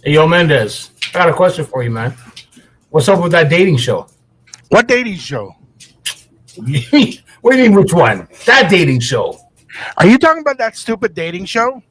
Hey, yo, Mendez, I got a question for you, man. What's up with that dating show? What dating show? What do you mean, which one? That dating show. Are you talking about that stupid dating show?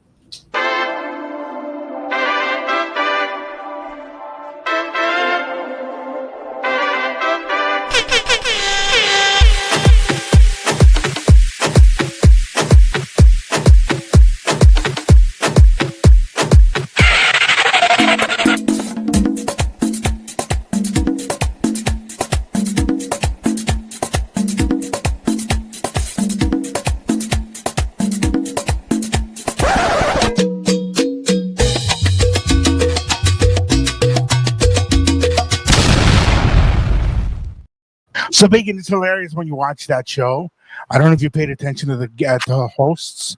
So, Bacon, it's hilarious when you watch that show. I don't know if you paid attention to the hosts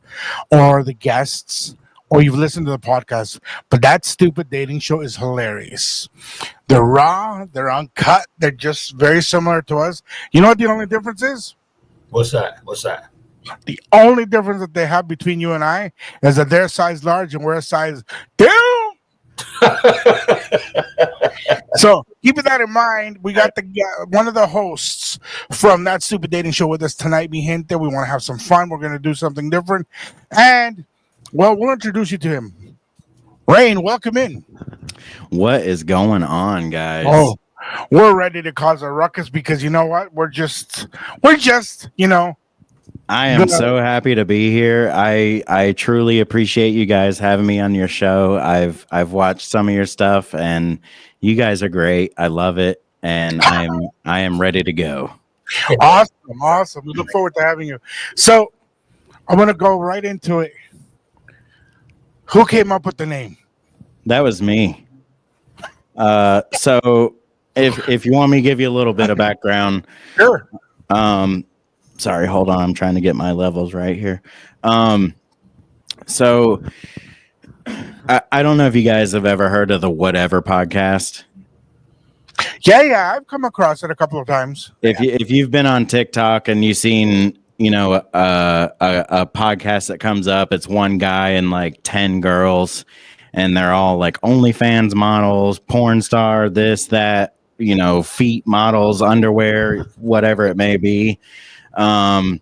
or the guests or you've listened to the podcast, but that stupid dating show is hilarious. They're raw, they're uncut, they're just very similar to us. You know what the only difference is? What's that? What's that? The only difference that they have between you and I is that they're size large and we're a size down. So keeping that in mind, we got one of the hosts from that stupid dating show with us tonight. Mi gente, we want to have some fun. We're going to do something different, and well, we'll introduce you to him. Rane, welcome in. What is going on, guys? Oh, we're ready to cause a ruckus because you know what? We're just, you know. I am so happy to be here. I truly appreciate you guys having me on your show. I've watched some of your stuff and you guys are great. I love it and I am ready to go. Awesome. We look forward to having you. So I'm going to go right into it. Who came up with the name? That was me. So if you want me to give you a little bit of background. Sure. Sorry, hold on. I'm trying to get my levels right here. So I don't know if you guys have ever heard of the Whatever podcast. Yeah, I've come across it a couple of times. If you've been on TikTok and you've seen, you know, a podcast that comes up, it's one guy and like 10 girls, and they're all like OnlyFans models, porn star, this, that, you know, feet models, underwear, whatever it may be. So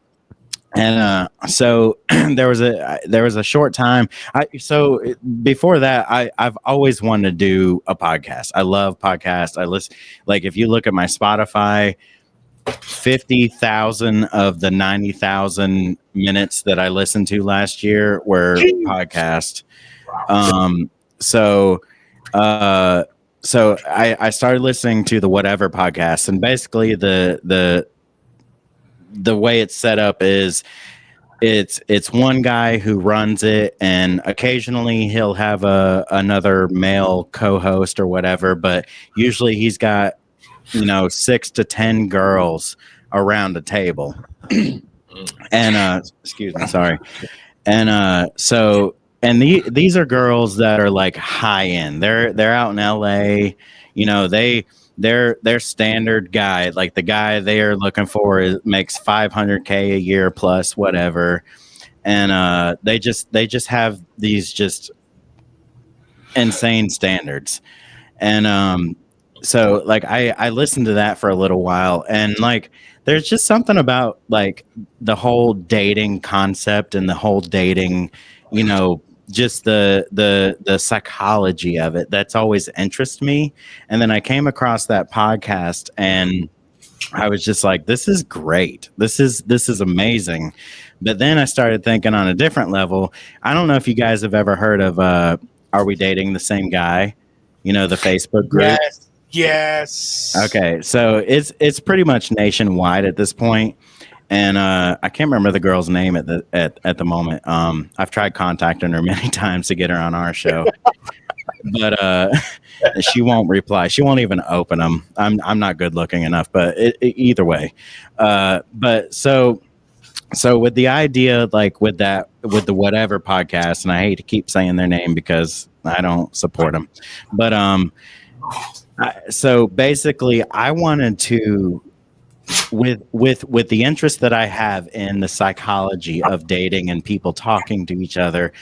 there was a short time. So before that, I've always wanted to do a podcast. I love podcasts. I listen, like if you look at my Spotify, 50,000 of the 90,000 minutes that I listened to last year were podcasts. So I started listening to the Whatever podcast, and basically the way it's set up is it's one guy who runs it, and occasionally he'll have another male co-host or whatever, but usually he's got, you know, 6 to 10 girls around a table. And excuse me, sorry. And these are girls that are like high end. They're out in LA, you know, their standard guy, like the guy they are looking for makes $500K a year plus whatever. And they just have these just insane standards. And so like I listened to that for a little while, and like there's just something about like the whole dating concept and the whole dating, you know, just the psychology of it that's always interested me. And then I came across that podcast and I was just like, this is great. This is amazing. But then I started thinking on a different level. I don't know if you guys have ever heard of Are We Dating the Same Guy? You know, the Facebook group. Yes. Okay, so it's pretty much nationwide at this point. And I can't remember the girl's name at the moment. I've tried contacting her many times to get her on our show, but she won't reply. She won't even open them. I'm not good looking enough, but either way. But so with the idea, like with the Whatever podcast, and I hate to keep saying their name because I don't support them, but so basically, I wanted to. With the interest that I have in the psychology of dating and people talking to each other,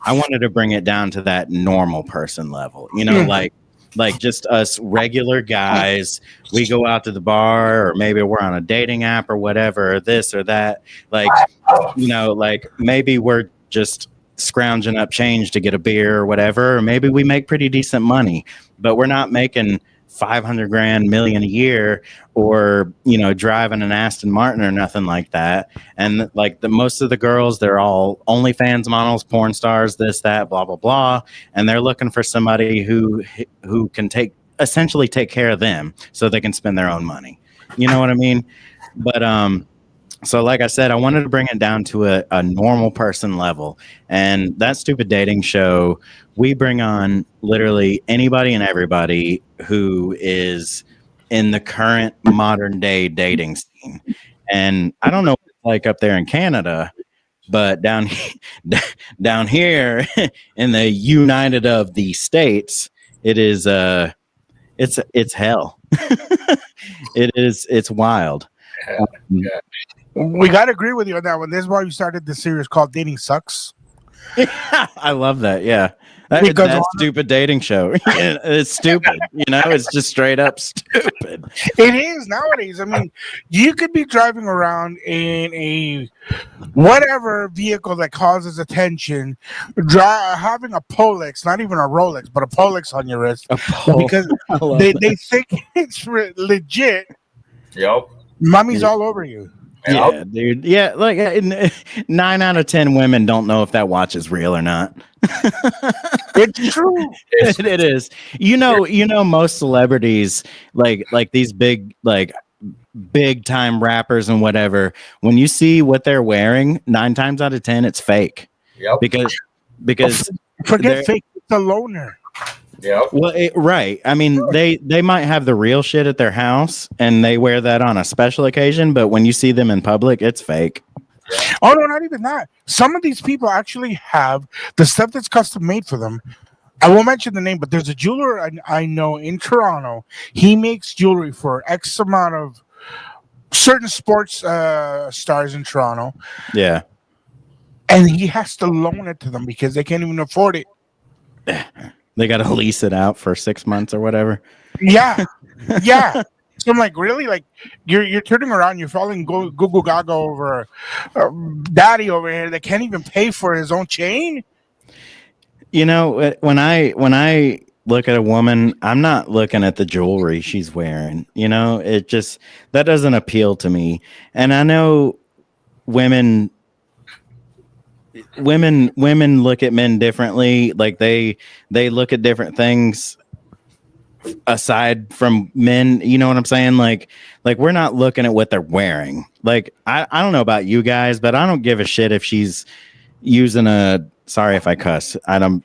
I wanted to bring it down to that normal person level, you know, like just us regular guys. We go out to the bar, or maybe we're on a dating app or whatever, or this or that. Like, you know, like maybe we're just scrounging up change to get a beer or whatever, or maybe we make pretty decent money, but we're not making 500 grand million a year, or, you know, driving an Aston Martin or nothing like that. And like most of the girls, they're all OnlyFans models, porn stars, this, that, blah, blah, blah. And they're looking for somebody who can essentially take care of them so they can spend their own money. You know what I mean? But, so like I said, I wanted to bring it down to a normal person level. And that stupid dating show, we bring on literally anybody and everybody who is in the current modern day dating scene. And I don't know what it's like up there in Canada, but down here in the United of the States, it is it's hell. It's wild. Yeah. We got to agree with you on that one. This is why we started this series called Dating Sucks. I love that. Yeah. Because that stupid dating show. It's stupid. You know, it's just straight up stupid. It is nowadays. I mean, you could be driving around in a whatever vehicle that causes attention, having a Polex, not even a Rolex, but a Polex on your wrist, because they think it's legit. Yep. Mommy's all over you. Yeah, dude. Yeah, like 9 out of 10 women don't know if that watch is real or not. It's true. It is. You know, most celebrities, like these big time rappers and whatever, when you see what they're wearing, 9 times out of 10, it's fake. Yep. Because forget fake. It's a loner. Yeah. Well, right. I mean, they might have the real shit at their house and they wear that on a special occasion, but when you see them in public, it's fake. Oh no, not even that. Some of these people actually have the stuff that's custom made for them. I won't mention the name, but there's a jeweler I know in Toronto. He makes jewelry for X amount of certain sports stars in Toronto. Yeah. And he has to loan it to them because they can't even afford it. They got to lease it out for 6 months or whatever. Yeah. Yeah. So I'm like, really? Like, you're turning around, you're falling Google Gaga over daddy over here that can't even pay for his own chain? You know, when I look at a woman, I'm not looking at the jewelry she's wearing. You know, it just, that doesn't appeal to me. And I know women look at men differently. Like they look at different things aside from men. You know what I'm saying? Like we're not looking at what they're wearing. Like I don't know about you guys, but I don't give a shit if she's using sorry if I cuss. I don't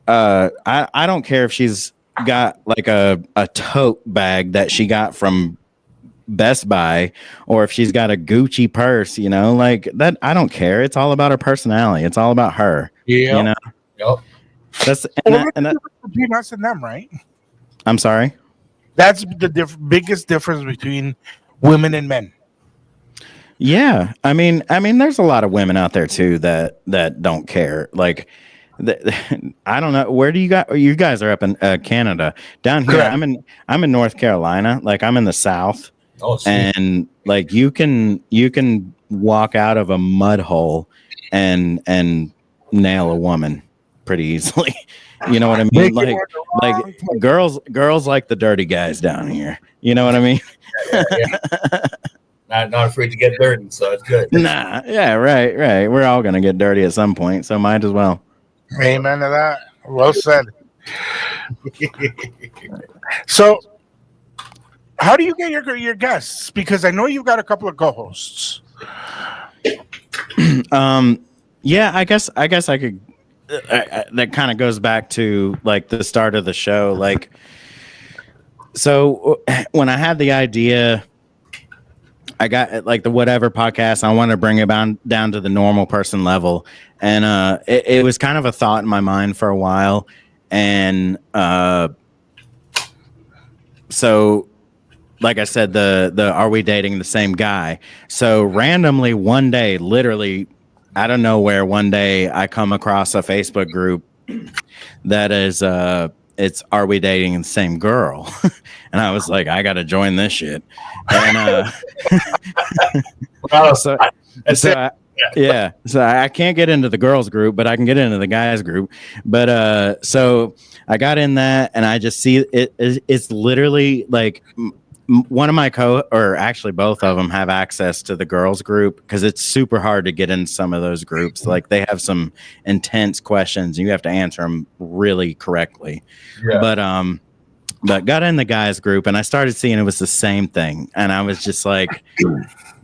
I don't care if she's got like a tote bag that she got from Best Buy, or if she's got a Gucci purse, you know, like that. I don't care. It's all about her personality. It's all about her. Yeah. You know. Yep. That's between us and them, right? I'm sorry. That's the biggest difference between women and men. Yeah, I mean, there's a lot of women out there too that don't care. Like, I don't know. Where do you guys are up in Canada? Down here, Correct. I'm in North Carolina. Like, I'm in the South. Oh, and like you can walk out of a mud hole and nail a woman pretty easily. You know what I mean? Like girls like the dirty guys down here. You know what I mean? Yeah. Not afraid to get dirty, so it's good. Nah, yeah, right. We're all gonna get dirty at some point, so might as well. Amen to that. Well said. So, how do you get your guests? Because I know you've got a couple of co-hosts. Yeah, I guess I could. That kind of goes back to like the start of the show. Like, so when I had the idea, I got like the whatever podcast. I wanted to bring it down to the normal person level, and it was kind of a thought in my mind for a while, and so. Like I said, the are we dating the same guy? So randomly one day, literally out of nowhere one day I come across a Facebook group that is it's Are We Dating the Same Girl? And I was like, I gotta join this shit. And Well, so that's so it. so I can't get into the girls group, but I can get into the guys group. But so I got in that, and I just see it's literally like one of my or actually both of them have access to the girls group, because it's super hard to get in some of those groups. Like they have some intense questions and you have to answer them really correctly. Yeah. But got in the guys group, and I started seeing it was the same thing, and I was just like,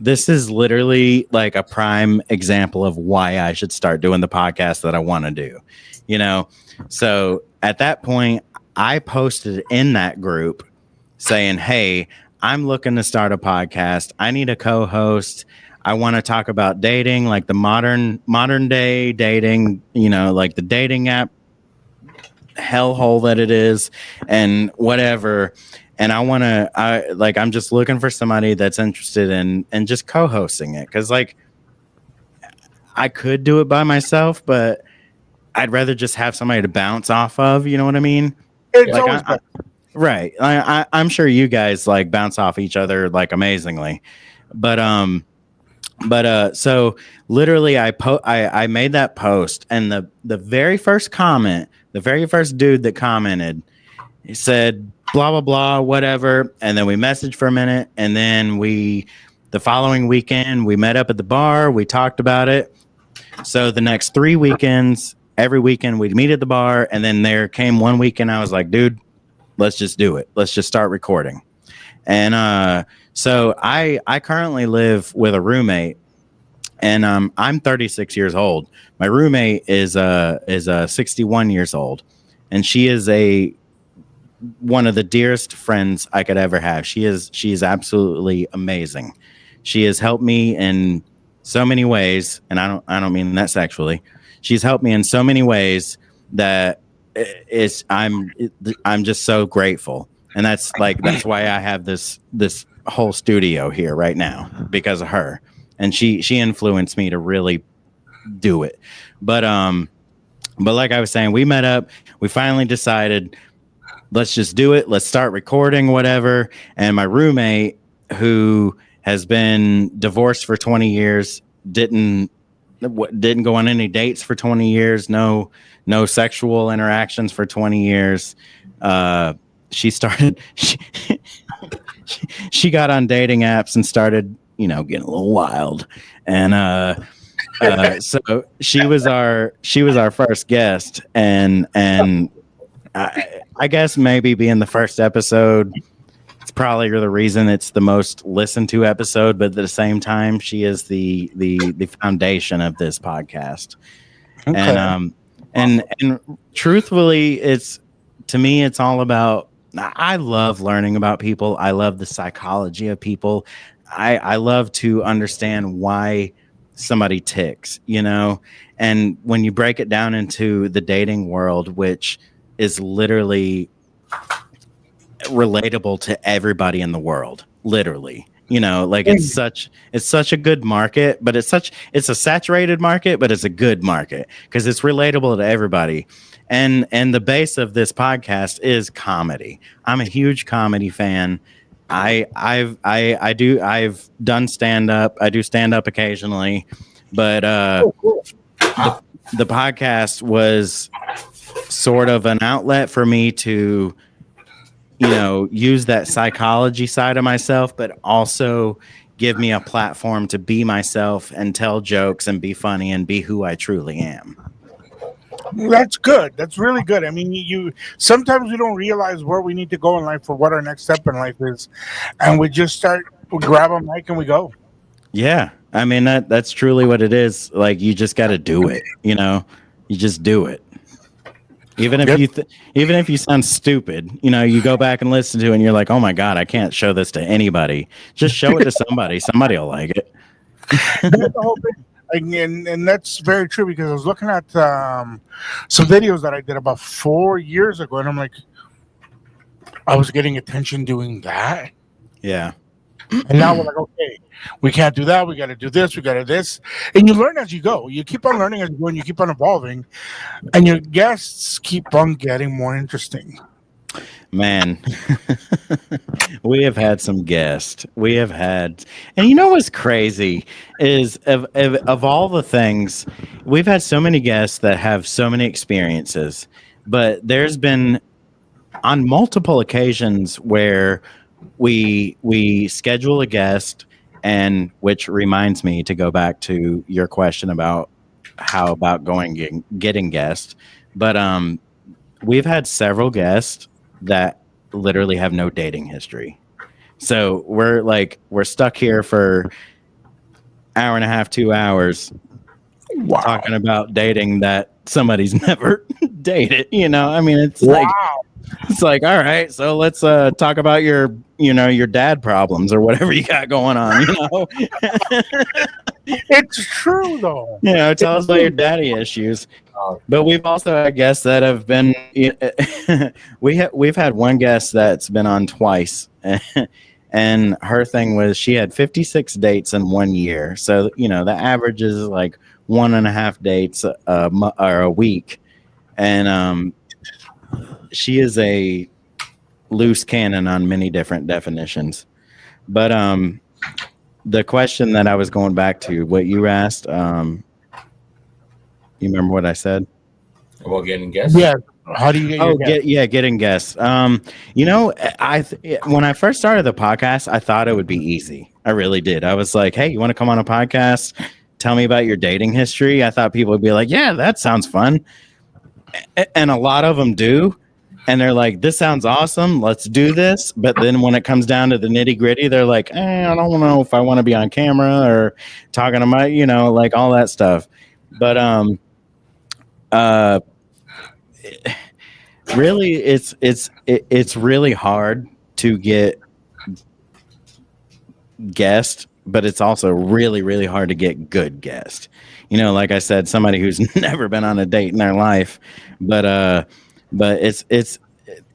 this is literally like a prime example of why I should start doing the podcast that I want to do, you know? So at that point, I posted in that group saying, hey, I'm looking to start a podcast. I need a co-host. I want to talk about dating, like the modern day dating, you know, like the dating app hellhole that it is and whatever. And I'm just looking for somebody that's interested in just co-hosting it. Cause like I could do it by myself, but I'd rather just have somebody to bounce off of, you know what I mean? It's Like always better. right. I'm sure you guys like bounce off each other like amazingly. But so literally I made that post, and the very first comment, the very first dude that commented, he said blah blah blah whatever, and then we messaged for a minute, and then the following weekend we met up at the bar, we talked about it. So the next 3 weekends, every weekend we'd meet at the bar, and then there came one weekend I was like, dude, let's just do it. Let's just start recording. And so I currently live with a roommate, and I'm 36 years old. My roommate is 61 years old, and she is one of the dearest friends I could ever have. She is absolutely amazing. She has helped me in so many ways, and I don't mean that sexually. She's helped me in so many ways that I'm just so grateful. And that's why I have this whole studio here right now, because of her. And she influenced me to really do it. But like I was saying, we met up, we finally decided, let's just do it. Let's start recording, whatever. And my roommate, who has been divorced for 20 years, didn't go on any dates for 20 years, no sexual interactions for 20 years. She got on dating apps and started, getting a little wild. And so she was our first guest, and I guess maybe being the first episode, it's probably the reason it's the most listened to episode, but at the same time, she is the foundation of this podcast. Okay. And truthfully, to me, it's all about, I love learning about people. I love the psychology of people. I love to understand why somebody ticks, and when you break it down into the dating world, which is literally relatable to everybody in the world, literally, it's such a good market, but it's a saturated market, but it's a good market because it's relatable to everybody. And the base of this podcast is comedy. I'm a huge comedy fan. I've done stand up. I do stand up occasionally, but the podcast was sort of an outlet for me to use that psychology side of myself, but also give me a platform to be myself and tell jokes and be funny and be who I truly am. That's good. That's really good. I mean, you sometimes we don't realize where we need to go in life for what our next step in life is, and we grab a mic and we go. Yeah, I mean that's truly what it is. Like, you just got to do it. You just do it. Even if you sound stupid, you go back and listen to it and you're like, oh my God, I can't show this to anybody. Just show it to somebody. Somebody will like it. That's the whole thing. And that's very true, because I was looking at some videos that I did about 4 years ago, and I'm like, I was getting attention doing that. Yeah. And now we're like, okay, We can't do that. We got to do this. We got to this. And you learn as you go. You keep on learning as you go and you keep on evolving. And your guests keep on getting more interesting. Man, we have had some guests. We have had, and you know what's crazy is of all the things, we've had so many guests that have so many experiences, but there's been on multiple occasions where we schedule a guest, and which reminds me to go back to your question about how about getting guests, but we've had several guests that literally have no dating history. So we're stuck here for hour and a half, 2 hours talking about dating that somebody's never dated. I mean, it's like, all right, so let's talk about your dad problems or whatever you got going on, It's true though. Tell us about your daddy issues. But we've also had guests that have been. We've had one guest that's been on twice, and her thing was she had 56 dates in 1 year. So the average is like 1.5 dates a week, and she is a loose cannon on many different definitions. But the question that I was going back to, what you asked. You remember what I said? About getting guests? Yeah. How do you get your guests? Getting guests. When I first started the podcast, I thought it would be easy. I really did. I was like, hey, you want to come on a podcast? Tell me about your dating history. I thought people would be like, yeah, that sounds fun. And a lot of them do. And they're like, this sounds awesome. Let's do this. But then when it comes down to the nitty gritty, they're like, I don't know if I want to be on camera or talking to my, like all that stuff. But really, it's really hard to get guests, but it's also really, really hard to get good guests. Like I said, somebody who's never been on a date in their life, but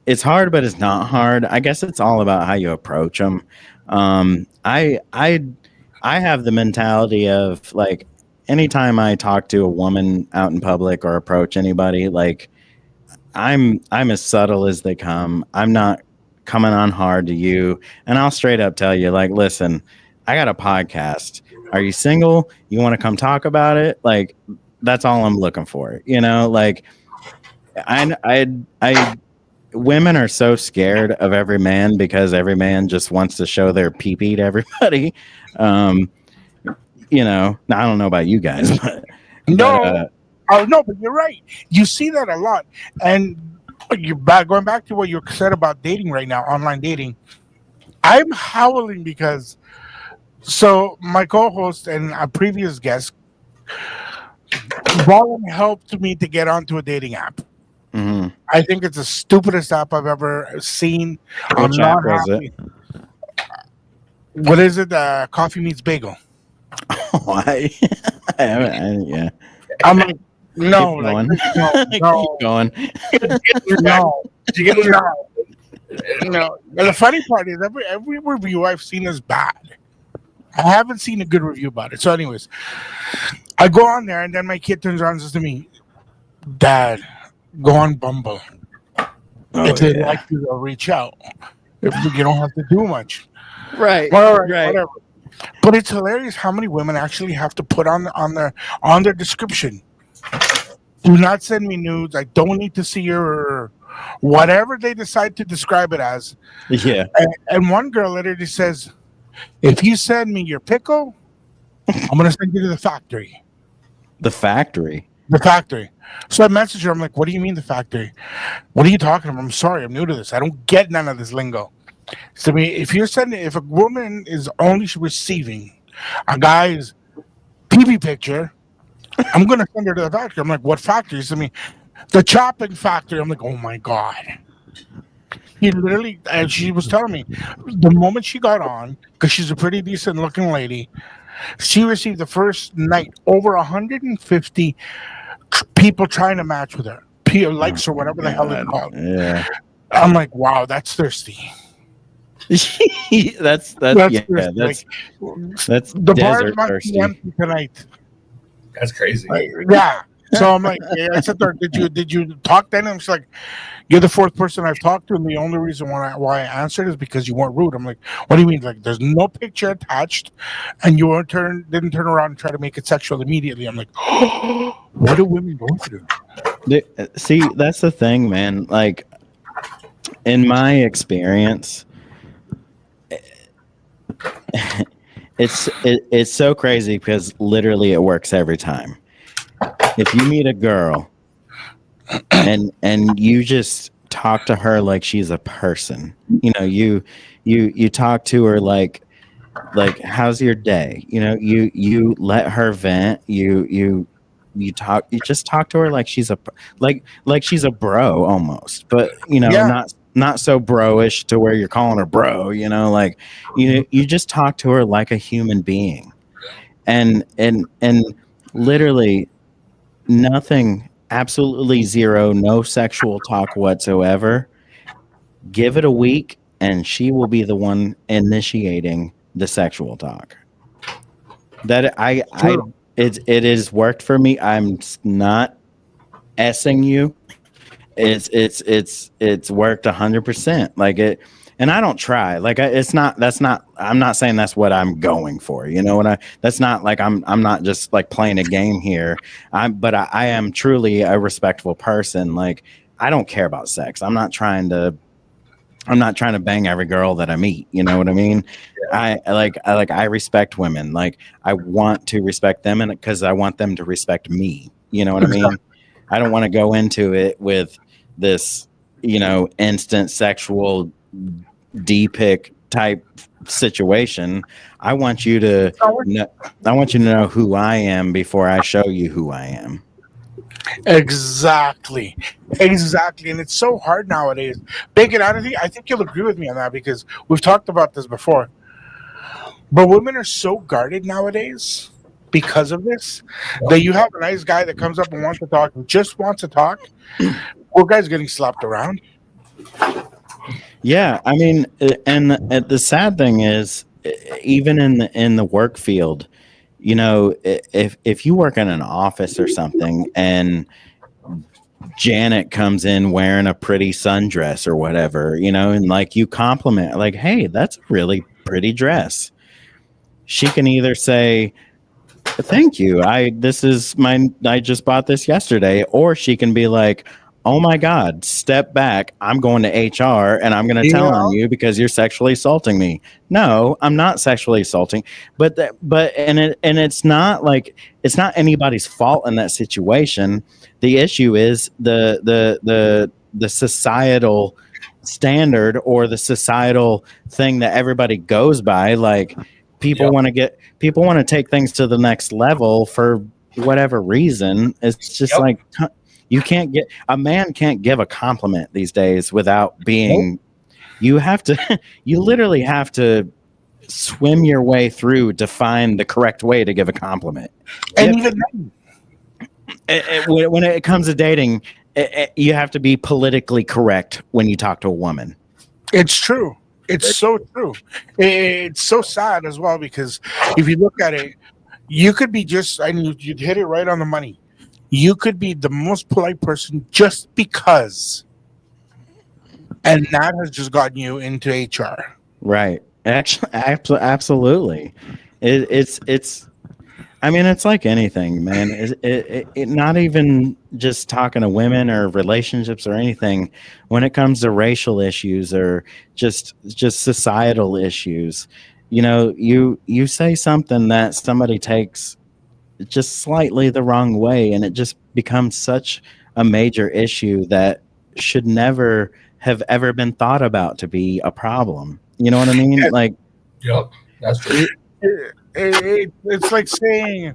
it's hard, but it's not hard. I guess it's all about how you approach them. I have the mentality of like, anytime I talk to a woman out in public or approach anybody, like I'm as subtle as they come. I'm not coming on hard to you. And I'll straight up tell you, like, listen, I got a podcast. Are you single? You want to come talk about it? Like, that's all I'm looking for. Like women are so scared of every man because every man just wants to show their pee-pee to everybody. I don't know about you guys, but no, but you're right. You see that a lot, and going back to what you said about dating right now, online dating. I'm howling because my co-host and a previous guest, Roland helped me to get onto a dating app. Mm-hmm. I think it's the stupidest app I've ever seen. Which app was it? What is it? Coffee Meets Bagel. Why? Yeah. I'm like, no, Keep going. no, Keep going. no. And the funny part is, every review I've seen is bad. I haven't seen a good review about it. So, anyways, I go on there, and then my kid turns around and says to me, "Dad, go on Bumble. If they like you, they'll reach out. If you don't have to do much." Right. Whatever. But it's hilarious how many women actually have to put on their description. Do not send me nudes. I don't need to see your whatever they decide to describe it as. Yeah. And one girl literally says, if you send me your pickle, I'm gonna send you to the factory. The factory. The factory. So I messaged her. I'm like, what do you mean the factory? What are you talking about? I'm sorry, I'm new to this. I don't get none of this lingo. So I mean, if a woman is only receiving a guy's PV picture, I'm gonna send her to the factory. I'm like, what factory? So I mean, the chopping factory. I'm like, oh my god. He literally, and she was telling me, the moment she got on, because she's a pretty decent looking lady, she received the first night over 150 people trying to match with her, likes or whatever the hell they call it. Yeah. I'm like, wow, that's thirsty. that's That's yeah, just like that's the bar desert must be thirsty. empty tonight. That's crazy. Yeah. So I'm like, yeah, I said to her, did you talk then? And she's like, you're the fourth person I've talked to, and the only reason why I answered is because you weren't rude. I'm like, what do you mean? Like, there's no picture attached, and you didn't turn around and try to make it sexual immediately. I'm like, what do women go through? See, that's the thing, man. Like in my experience, it's so crazy because literally it works every time. If you meet a girl and you just talk to her like she's a person, you talk to her like how's your day, you let her vent, you just talk to her like she's like she's a bro almost, but Yeah. not so bro-ish to where you're calling her bro, like you just talk to her like a human being, and literally nothing, absolutely zero, no sexual talk whatsoever. Give it a week and she will be the one initiating the sexual talk. That I True. it has worked for me. I'm not essing you. It's worked 100%. Like it, and I don't try. Like it's not. That's not. I'm not saying that's what I'm going for. You know what I? That's not like I'm not just like playing a game here. But I am truly a respectful person. Like I don't care about sex. I'm not trying to bang every girl that I meet. You know what I mean? I respect women. Like I want to respect them, and because I want them to respect me. You know what I mean? I don't want to go into it with this, instant sexual D-pick type situation. I want you to know, I want you to know who I am before I show you who I am. Exactly. Exactly. And it's so hard nowadays. Bacon, I think you'll agree with me on that because we've talked about this before. But women are so guarded nowadays because of this that you have a nice guy that comes up and wants to talk, just wants to talk. Poor guy's getting slapped around. Yeah, I mean, the sad thing is, even in the work field, if you work in an office or something, and Janet comes in wearing a pretty sundress or whatever, and like you compliment, like, "Hey, that's a really pretty dress." She can either say, "Thank you. I just bought this yesterday," or she can be like, "Oh my God, step back. I'm going to HR and I'm going to tell on Yeah. you because you're sexually assaulting me." No, I'm not sexually assaulting. It's not anybody's fault in that situation. The issue is the societal standard or the societal thing that everybody goes by. Like Yep. people want to take things to the next level for whatever reason. It's just Yep. like you can't get a man can't give a compliment these days without Nope. being. You have to. You literally have to swim your way through to find the correct way to give a compliment. You And have to, even then, when it comes to dating, you have to be politically correct when you talk to a woman. it's true. It's so true. It's so sad as well because if you look at it, you could be just, and you'd hit it right on the money. You could be the most polite person just because, and that has just gotten you into HR. Right. Actually, absolutely. It's. I mean, it's like anything, man. Not even just talking to women or relationships or anything. When it comes to racial issues or just societal issues, you say something that somebody takes just slightly the wrong way, and it just becomes such a major issue that should never have ever been thought about to be a problem. You know what I mean? Like, Yep. That's true. It's like saying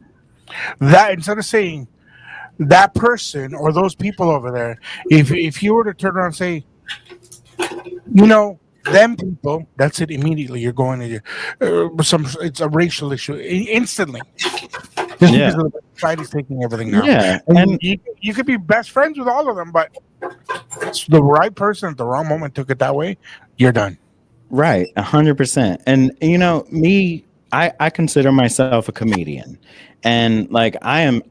that instead of saying that person or those people over there, if you were to turn around and say, them people, that's it. Immediately, you're going to it's a racial issue instantly, just yeah, because of the way society's taking everything now. yeah, And and you could be best friends with all of them, but it's the right person at the wrong moment took it that way. You're done. Right, 100%. And me, I consider myself a comedian, and like I'm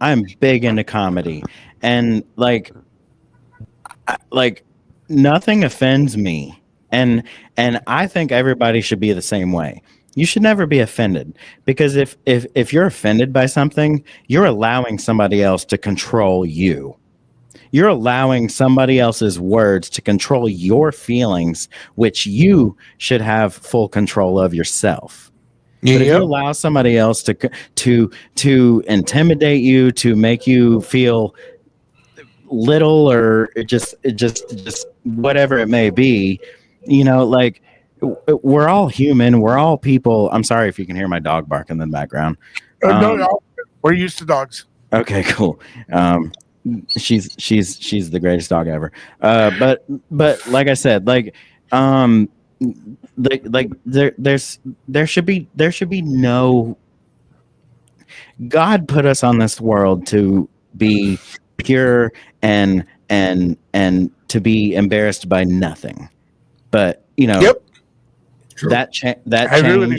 big into comedy, and like nothing offends me, and I think everybody should be the same way. You should never be offended, because if you're offended by something, you're allowing somebody else to control you. You're allowing somebody else's words to control your feelings, which you should have full control of yourself. But if you Yep. allow somebody else to intimidate you, to make you feel little, or just whatever it may be, like, we're all human, we're all people. I'm sorry if you can hear my dog bark in the background. No, Um, no, we're used to dogs. okay, cool. She's the greatest dog ever. But like I said, um there should be no. God put us on this world to be pure, and to be embarrassed by nothing. But Yep. True. that I agree with you.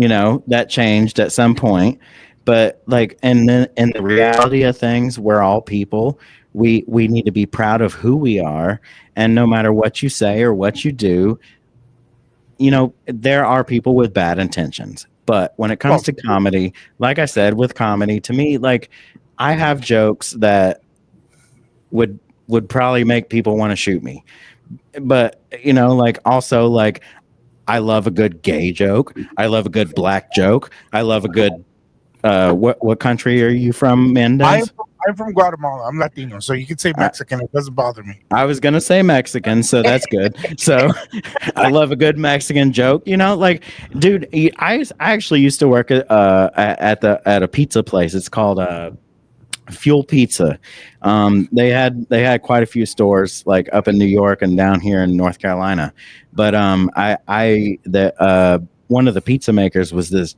changed. That changed at some point. But like, and then in the reality of things, we're all people. We need to be proud of who we are, and no matter what you say or what you do, there are people with bad intentions. But when it comes Well, to comedy, like I said, with comedy, to me, like, I have jokes that would probably make people want to shoot me. But like, also, like, I love a good gay joke. I love a good black joke. I love a good what country are you from, I'm Mendez? I'm from Guatemala. I'm Latino, so you can say I, Mexican. It doesn't bother me. I was gonna say Mexican, so that's good. So I love a good Mexican joke. Like, dude, I actually used to work at a pizza place. It's called Fuel Pizza. They had quite a few stores, like, up in New York and down here in North Carolina. But one of the pizza makers was this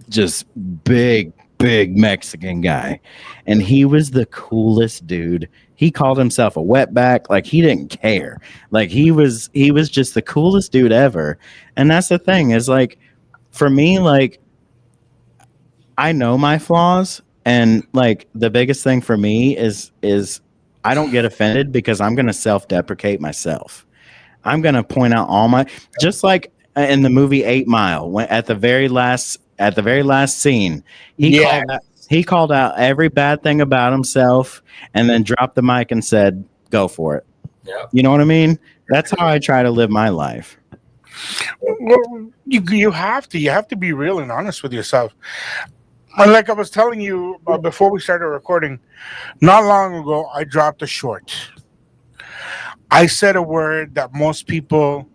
just big Mexican guy, and he was the coolest dude. He called himself a wetback. Like, he didn't care. Like, he was just the coolest dude ever. And that's the thing, is like, for me, like, I know my flaws, and like, the biggest thing for me is I don't get offended, because I'm going to self-deprecate myself. I'm going to point out all my, just like in the movie 8 Mile, when at the very last scene, he Yeah. called out every bad thing about himself, and then dropped the mic and said, "Go for it." Yeah. You know what I mean? That's how I try to live my life. Well, you have to be real and honest with yourself. And like I was telling you before we started recording, not long ago, I dropped a short. I said a word that most people,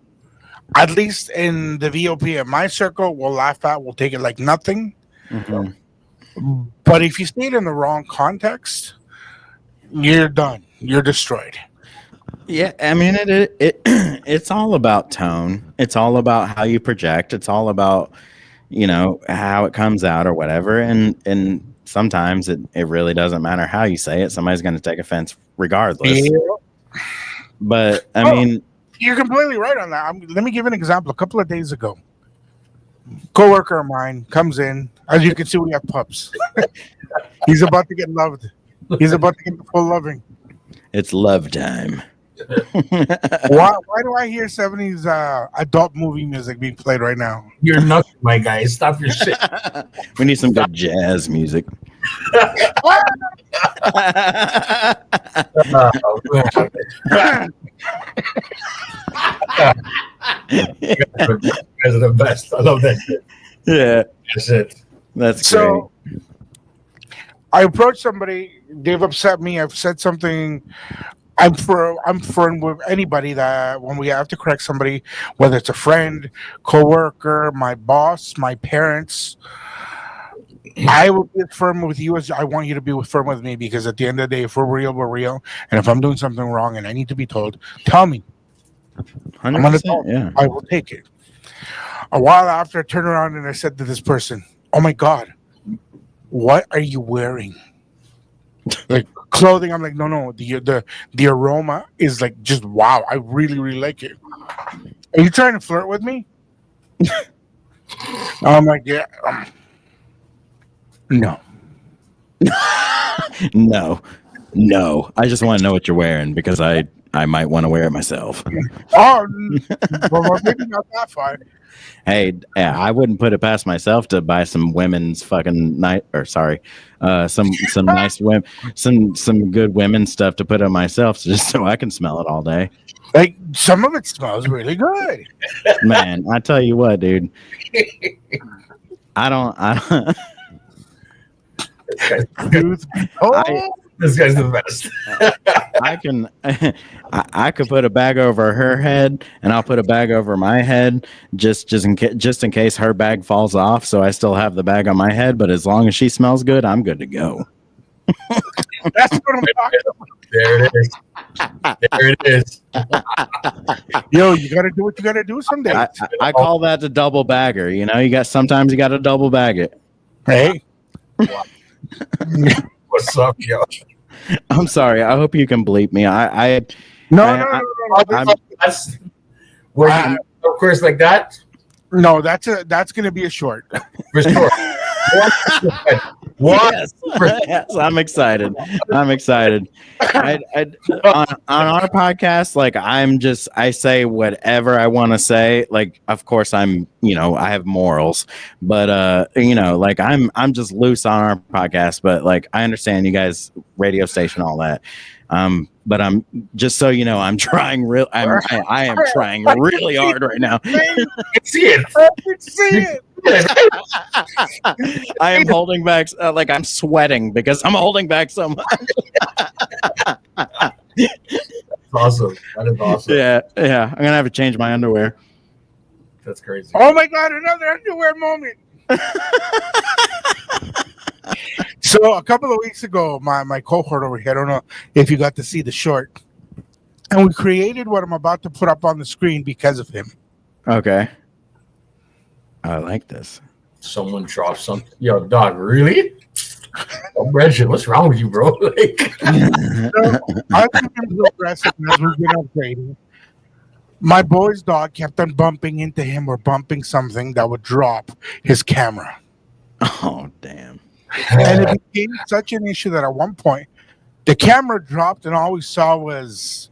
at least in the VOP in my circle, will laugh at, will take it like nothing. Mhm. But if you say it in the wrong context, you're done. You're destroyed. Yeah, I mean, it's all about tone. It's all about how you project. It's all about how it comes out or whatever. And sometimes it really doesn't matter how you say it. Somebody's going to take offense regardless. Yeah. But I Oh, mean, you're completely right on that. Let me give an example. A couple of days ago, coworker of mine comes in. As you can see, we have pups. He's about to get loved. He's about to get the full loving. it's love time. Why do I hear 70s adult movie music being played right now? You're nothing, my guy. Stop your shit. We need some good jazz music. Man. You guys are the best. I love that shit. Yeah, That's it. that's So I approached somebody. They've upset me. I've said something. I'm firm with anybody that when we have to correct somebody, whether it's a friend, coworker, my boss, my parents, I will be as firm with you as I want you to be firm with me, because at the end of the day, if we're real, we're real. And if I'm doing something wrong and I need to be told, tell me. great. I'm gonna 100%. tell. Yeah. I will take it. A while after, I turned around and I said to this person, "Oh my God, what are you wearing?" Like clothing. I'm like, no. The aroma is like just wow. I really like it. Are you trying to flirt with me? Oh my god. No. No. I just want to know what you're wearing because I might want to wear it myself. Oh, well, maybe not that far. Hey, yeah, I wouldn't put it past myself to buy some women's fucking some nice women, some good women's stuff to put on myself, just so I can smell it all day. Like some of it smells really good. Man, I tell you what, dude. I don't. This guy's the best. I could put a bag over her head, and I'll put a bag over my head, just in case her bag falls off. So I still have the bag on my head, but as long as she smells good, I'm good to go. That's what I'm talking about. There it is. There it is. Yo, you gotta do what you gotta do someday. I call that the double bagger. You know, sometimes you got to double bag it. Hey. What's up, yo? I'm sorry. I hope you can bleep me. No. That's working, of course, like that. No, that's gonna be a short. For sure. What? Yes, I'm excited. On our podcast, like I say whatever I want to say. Like, of course, I have morals, but like I'm just loose on our podcast. But like, I understand you guys, radio station, all that. But I'm just so you know, I'm trying I am trying really hard right now. I can see it. I am holding back, like I'm sweating because I'm holding back so much. Awesome. That is awesome. Yeah. I'm gonna have to change my underwear. That's crazy. Oh my god, another underwear moment. So a couple of weeks ago, my cohort over here, I don't know if you got to see the short, and we created what I'm about to put up on the screen because of him. Okay. I like this. Someone dropped something. Yo, dog, really? Oh, Brendan, what's wrong with you, bro? Like, So, I've been real aggressive as we've been upgrading. My boy's dog kept on bumping into him or bumping something that would drop his camera. Oh, damn. And it became such an issue that at one point, the camera dropped and all we saw was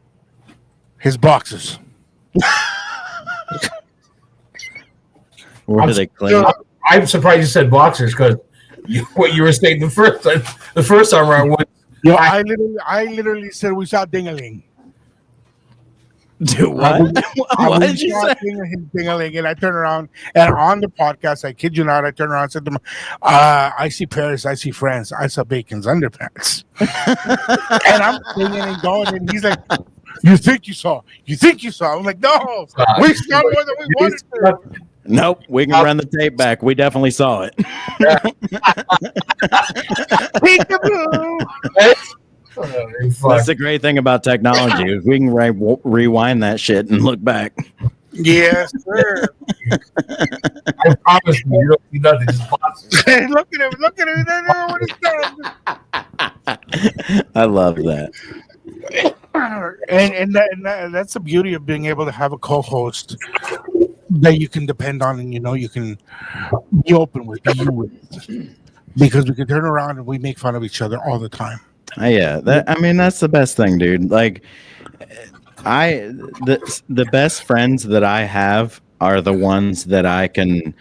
his boxes. Where do they clean? I'm surprised you said boxers because what you were saying the first time around was. I literally said we saw Ding-a-ling. Do what? What did you say? Ding-a-ling, and I turned around and on the podcast, I kid you not, I turned around and said to him, I see Paris, I see France, I saw Bacon's underpants. And I'm singing and going, and he's like, you think you saw? I'm like, no, we saw more than we wanted to. Nope, we can run the tape back. We definitely saw it. Peekaboo. That's the great thing about technology is we can rewind that shit and look back. Yes, sir. I promise you don't see nothing. Just boxers. Look at him. They don't know what he's done. I love that. And that's the beauty of being able to have a co-host that you can depend on, and you can be open with, be you with, because we can turn around and we make fun of each other all the time. Yeah, that's the best thing, dude. Like, the best friends that I have are the ones that I can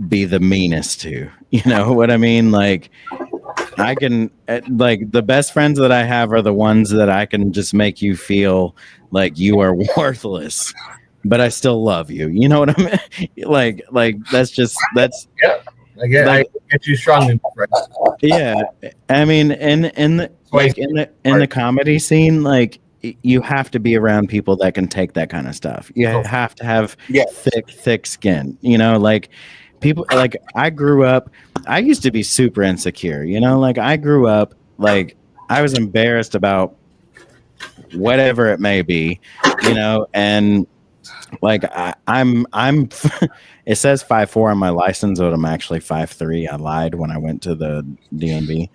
be the meanest to. You know what I mean? Like, I can, like, the best friends that I have are the ones that I can just make you feel like you are worthless, but I still love you. You know what I mean? Like that's yeah. I get you strongly, right? Yeah. I mean, in the comedy scene, like, you have to be around people that can take that kind of stuff. You have to have thick skin. You know, like, people, like, I grew up, I used to be super insecure, like, I grew up, like, I was embarrassed about whatever it may be, and like, I'm it says 5'4" on my license, but I'm actually 5'3". I lied when I went to the DMV.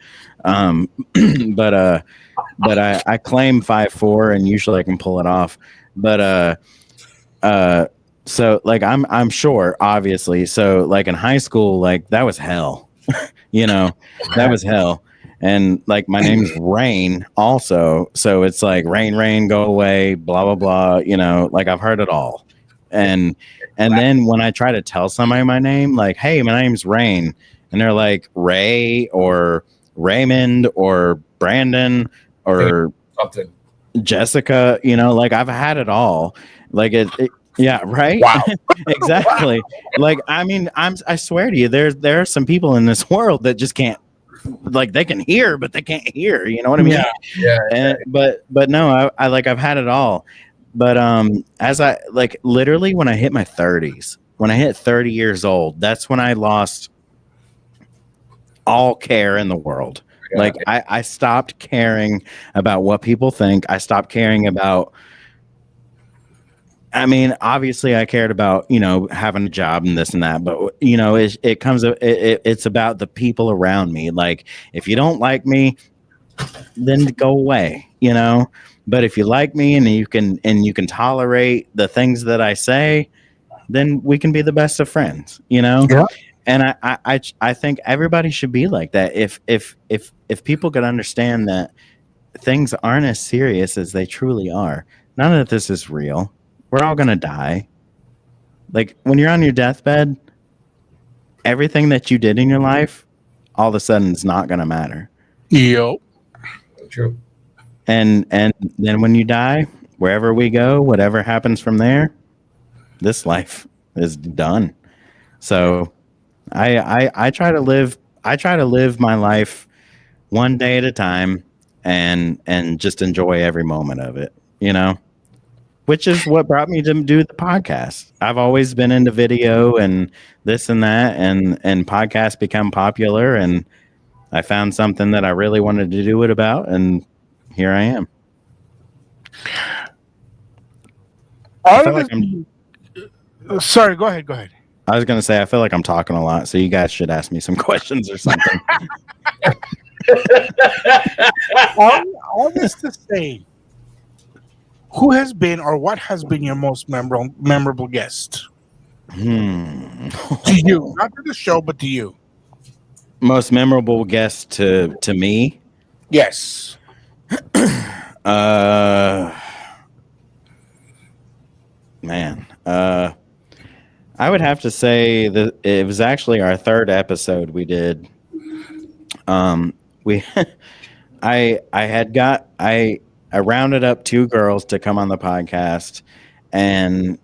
But I claim 5'4", and usually I can pull it off. But So like I'm sure, obviously. So like in high school, like that was hell. That was hell. And like my name's Rane also. So it's like rain, go away, blah blah blah, like I've heard it all. And then when I try to tell somebody my name, like, hey, my name's Rain, and they're like Ray or Raymond or Brandon or Something. Jessica, like I've had it all. Like yeah, right. Wow. Exactly. Like, I mean, I swear to you, there are some people in this world that just can't, like, they can hear, but they can't hear. You know what I mean? Yeah. But no, I like I've had it all. But as I like literally when I hit my 30s, when I hit 30 years old, that's when I lost all care in the world. Yeah. Like I stopped caring about what people think. I stopped caring about, I mean, obviously I cared about, having a job and this and that, but it's about the people around me. Like if you don't like me, then go away, but if you like me and you can tolerate the things that I say, then we can be the best of friends, Yeah. And I think everybody should be like that. If people could understand that things aren't as serious as they truly are. None of this is real. We're all gonna die. Like when you're on your deathbed, everything that you did in your life, all of a sudden, is not gonna matter. Yo. True. And then when you die, wherever we go, whatever happens from there, this life is done. So I try to live my life one day at a time and just enjoy every moment of it, which is what brought me to do the podcast. I've always been into video and this and that, and podcasts become popular, and I found something that I really wanted to do it about, and here I am. Sorry, go ahead. I was going to say, I feel like I'm talking a lot, so you guys should ask me some questions or something. All this to say, who has been or what has been your most memorable guest to you? Not to the show, but to you. Most memorable guest to me? Yes. Man. I would have to say that it was actually our third episode we did. We I rounded up two girls to come on the podcast, and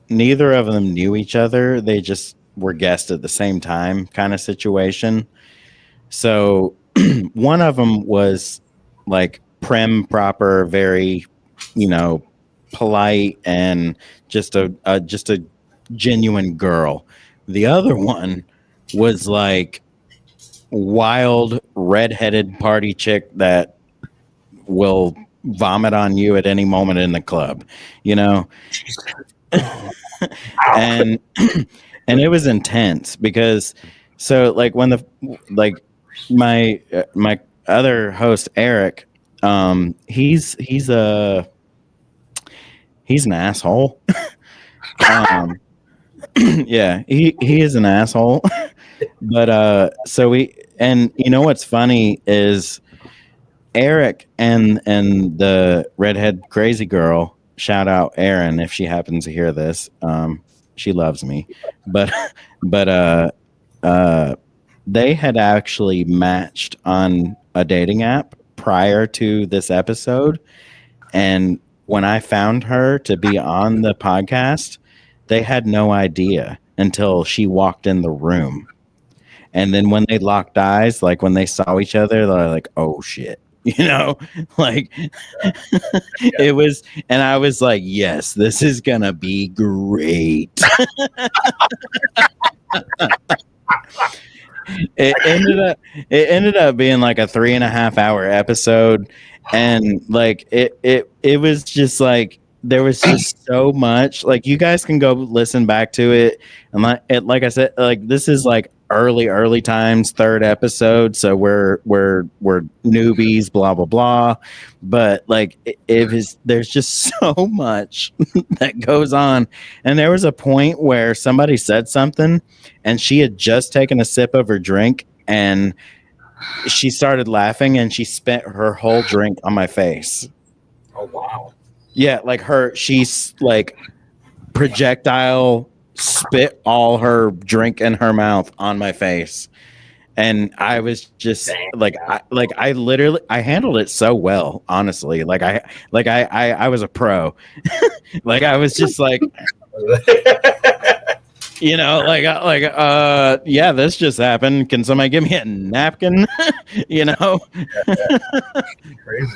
neither of them knew each other. They just were guests at the same time, kind of situation. So one of them was like prim, proper, very, polite, and just a genuine girl. The other one was like wild redheaded party chick that will vomit on you at any moment in the club, and it was intense because like when my other host Eric, he's an asshole. Yeah, he is an asshole. But so what's funny is Eric and the redhead crazy girl, shout out Erin if she happens to hear this. She loves me. But they had actually matched on a dating app prior to this episode, and when I found her to be on the podcast, they had no idea until she walked in the room. And then when they locked eyes, like when they saw each other, they're like, oh shit, like it was. And I was like, yes, this is going to be great. It ended up being like a 3.5 hour episode. And like, it was just like, there was just so much. Like, you guys can go listen back to it, and like I said, like, this is like early times, third episode, so we're newbies, blah blah blah. But like, there's just so much that goes on, and there was a point where somebody said something, and she had just taken a sip of her drink, and she started laughing, and she spent her whole drink on my face. Oh wow. Yeah, like she's like projectile spit all her drink in her mouth on my face, and I was just I literally I handled it so well, honestly. I was a pro. Like, I was just like, yeah, this just happened. Can somebody give me a napkin? you know. Crazy.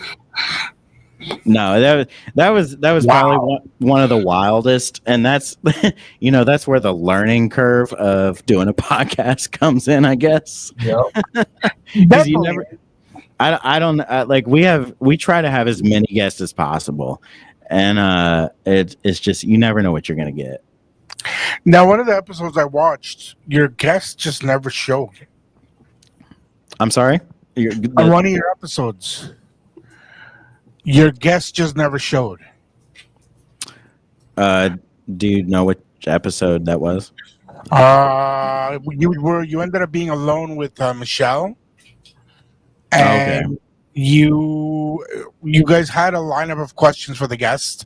No, that was probably one of the wildest, and that's that's where the learning curve of doing a podcast comes in, I guess. Yep. Because you never, I don't like we try to have as many guests as possible, and it's just you never know what you're gonna get. Now, one of the episodes I watched, your guest just never showed. I'm sorry. On one of your episodes, your guest just never showed. Do you know which episode that was? You ended up being alone with Michelle, Okay. and you guys had a lineup of questions for the guest,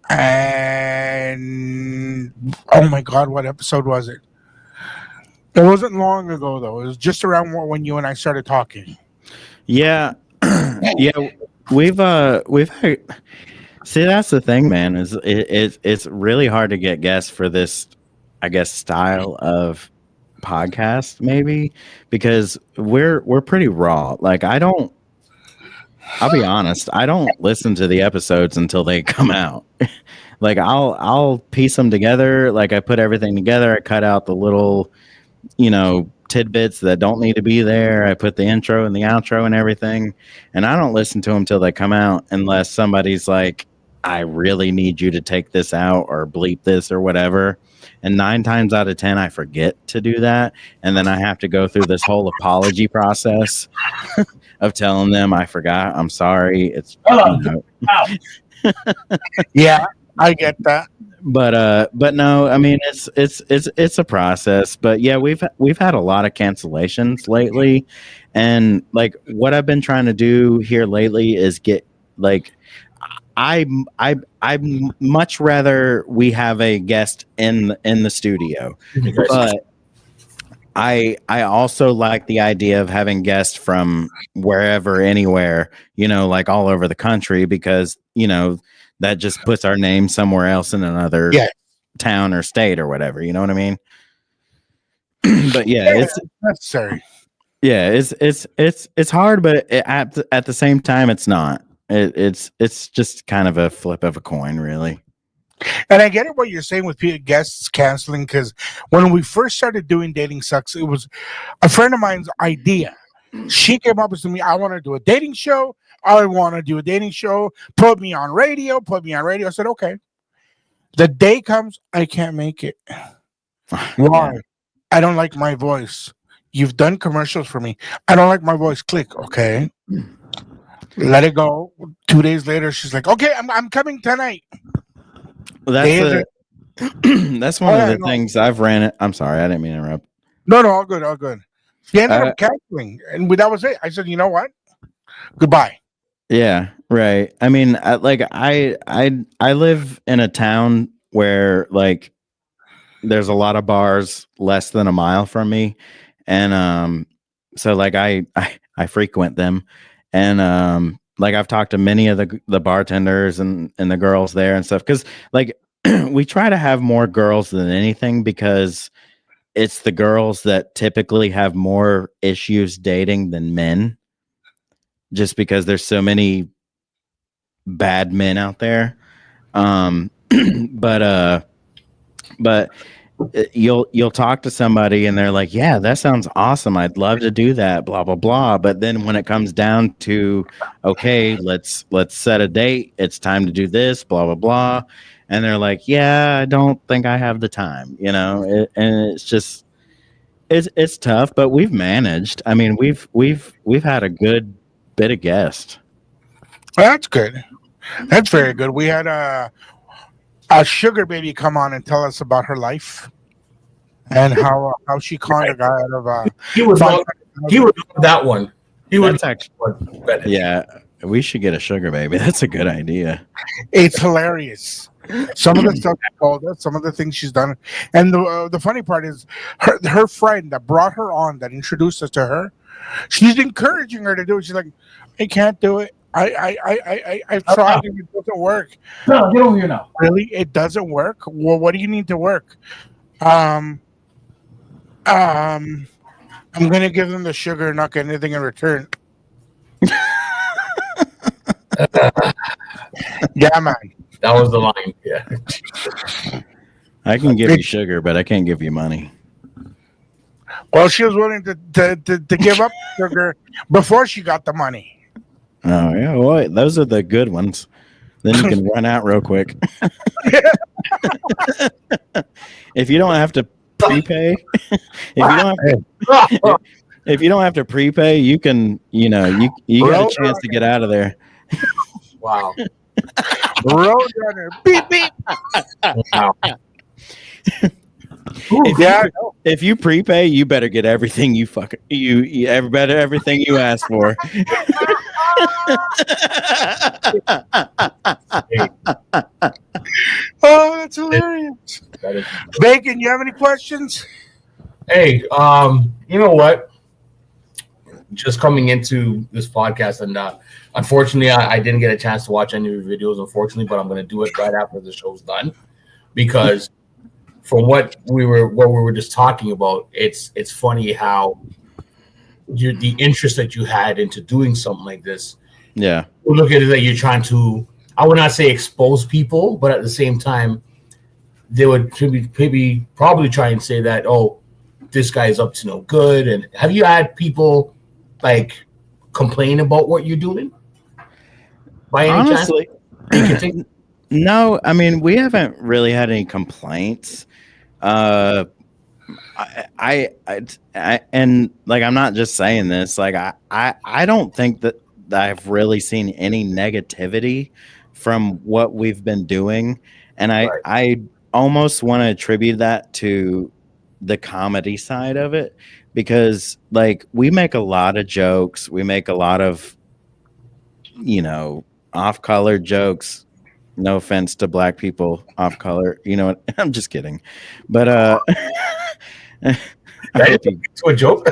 and oh my god, what episode was it? It wasn't long ago though. It was just around when you and I started talking. Yeah, yeah. We've had, see, that's the thing, man. It's really hard to get guests for this, I guess, style of podcast, maybe, because we're pretty raw. Like, I'll be honest, I don't listen to the episodes until they come out. Like, I'll piece them together. Like, I put everything together. I cut out the little, tidbits that don't need to be there. I put the intro and the outro and everything, and I don't listen to them till they come out unless somebody's like, I really need you to take this out or bleep this or whatever. And 9 times out of 10, I forget to do that, and then I have to go through this whole apology process of telling them I forgot. I'm sorry. It's Yeah, I get that. But no, I mean, it's a process. But yeah, we've had a lot of cancellations lately, and like, what I've been trying to do here lately is get, like, I much rather we have a guest in the studio, but I also like the idea of having guests from wherever, anywhere, like all over the country, because that just puts our name somewhere else in another town or state or whatever. You know what I mean? But yeah, it's necessary. Yeah, it's hard, but at the same time, it's not. It's just kind of a flip of a coin, really. And I get it what you're saying with guests canceling, because when we first started doing Dating Sucks, it was a friend of mine's idea. She came up with me, I want to do a dating show. I want to do a dating show. Put me on radio. I said, okay. The day comes, I can't make it. Why? Yeah. I don't like my voice. You've done commercials for me. I don't like my voice. Click. Okay. Let it go. 2 days later, she's like, okay, I'm coming tonight. Well, that's one of the things I've ran it. I'm sorry, I didn't mean to interrupt. No, all good. She ended up canceling, and that was it. I said, you know what? Goodbye. Yeah, right. I mean, I live in a town where, like, there's a lot of bars less than a mile from me, and so like I frequent them, and like, I've talked to many of the bartenders and the girls there and stuff, because like we try to have more girls than anything, because it's the girls that typically have more issues dating than men, just because there's so many bad men out there. But you'll talk to somebody and they're like, yeah, that sounds awesome, I'd love to do that, blah blah blah. But then when it comes down to, okay, let's set a date, it's time to do this, blah blah blah, and they're like, yeah, I don't think I have the time, and it's just it's tough, but we've managed. I mean, we've had a good bit of guests. That's good. That's very good. We had a sugar baby come on and tell us about her life and how she conned a guy out of He would love that one. He would That's actually, yeah, we should get a sugar baby. That's a good idea. It's hilarious. Some of the stuff she told us, some of the things she's done, and the funny part is her friend that brought her on, that introduced us to her. She's encouraging her to do it. She's like, I can't do it. I've tried and it doesn't work. No, get over here now. Really, it doesn't work. Well, what do you need to work? I'm gonna give them the sugar and not get anything in return. Yeah, man. That was the line. Yeah. I can give you sugar, but I can't give you money. Well, she was willing to give up sugar before she got the money. Oh yeah, well, those are the good ones. Then you can run out real quick. If you don't have to prepay, if you don't have to prepay, you can, you got a chance to get out of there. Wow. Road runner, beep beep. Wow. If you prepay, you better get everything everything you ask for. Oh, that's hilarious. Bacon, you have any questions? Hey, you know what? Just coming into this podcast, and unfortunately, I didn't get a chance to watch any of your videos, unfortunately, but I'm going to do it right after the show's done, because from what we were just talking about, it's funny how the interest that you had into doing something like this. Yeah, we look at it that you're trying to, I would not say expose people, but at the same time, they would probably try and say that, oh, this guy is up to no good. And have you had people like complain about what you're doing? By any honestly, chance? No. I mean, we haven't really had any complaints. I and like, I'm not just saying this. Like, I don't think that I've really seen any negativity from what we've been doing, and I almost want to attribute that to the comedy side of it, because like, we make a lot of jokes, we make a lot of off-color jokes. No offense to black people off color, I'm just kidding, but to a joke.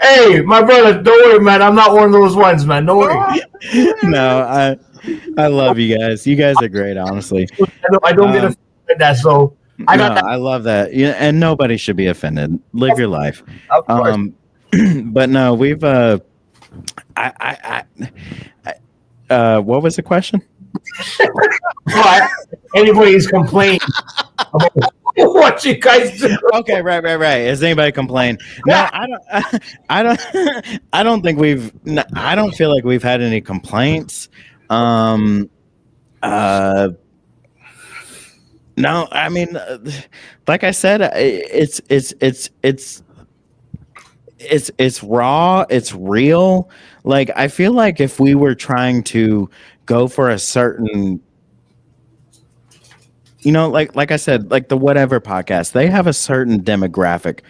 Hey, my brother, don't worry, man. I'm not one of those ones, man. Don't worry. No, I love you guys. You guys are great, honestly. I don't get offended at that, so I got that. I love that. Yeah, and nobody should be offended. Live your life. Of course. But no, we've what was the question? Anybody's complaining about what you guys do. Okay, right. Has anybody complained? No, I don't think I don't feel like we've had any complaints. No, I mean, like I said, it's raw, it's real. Like, I feel like if we were trying to go for a certain, like I said, like the Whatever podcast, they have a certain demographic,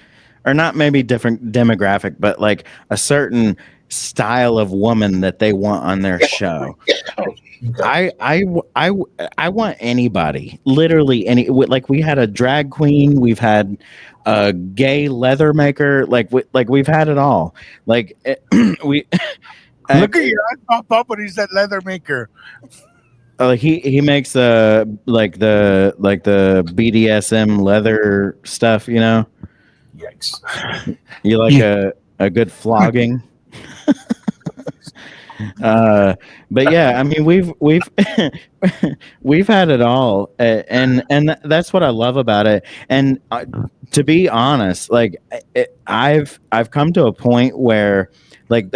or not maybe different demographic, but like a certain style of woman that they want on their show. I want anybody, literally any. Like, we had a drag queen, we've had a gay leather maker, like we've had it all. Like, we look at your eyes pop up when he said leather maker. He makes like the BDSM leather stuff, Yikes! You like a good flogging. But yeah, I mean, we've we've had it all, and that's what I love about it. And to be honest, like I've come to a point where like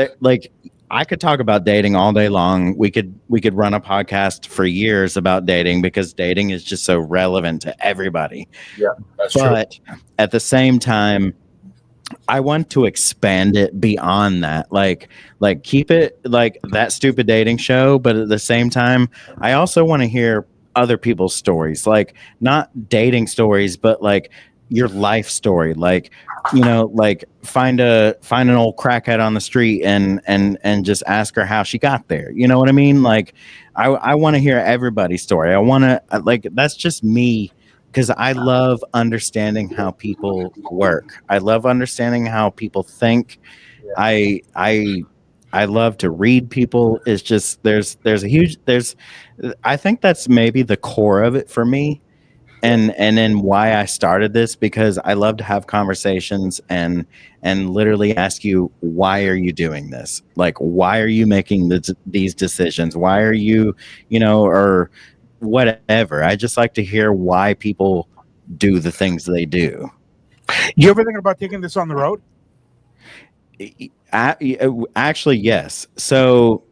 I could talk about dating all day long. We could run a podcast for years about dating because dating is just so relevant to everybody. Yeah, that's true. But at the same time, I want to expand it beyond that. Like keep it like that stupid dating show, but at the same time, I also want to hear other people's stories. Like not dating stories, but like your life story. Like, like find an old crackhead on the street and just ask her how she got there. You know what I mean? Like I want to hear everybody's story. I want to like that's just me because I love understanding how people work. I love understanding how people think. Yeah. I love to read people. It's just there's a huge there's I think that's maybe the core of it for me. And then why I started this because I love to have conversations and literally ask you why are you doing this? Like why are you making these decisions? Why are you, or whatever. I just like to hear why people do the things they do. You ever think about taking this on the road? Actually, yes. So,